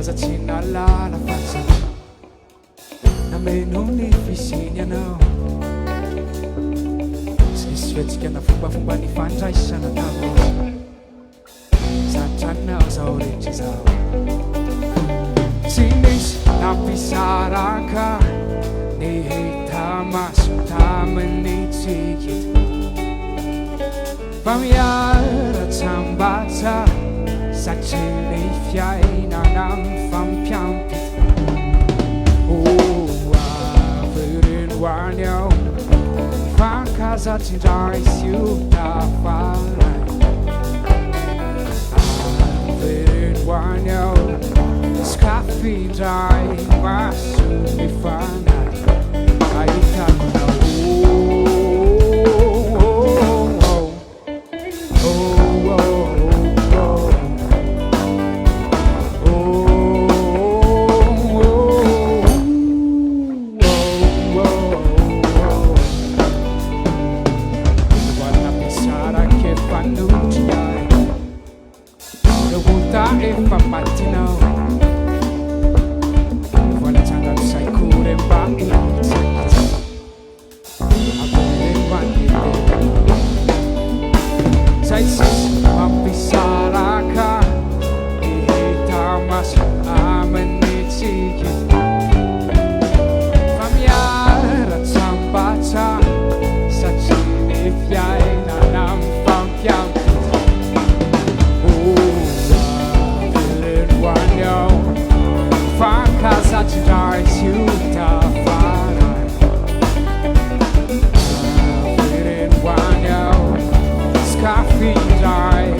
Zatsina lala faccia na me non ne fisignano se svetsika na fomba ny fandraisana nao satranao zao rehetra zao tsy nisy nampisaraka ny hita maso tamin'ny tsikita fa miara-tsambatsa satria ny fiainana mifampiampita avereno any ao mifankazatindray sy io tafaray avereno any ao skafindray maso mifanay ahitanao Coffee die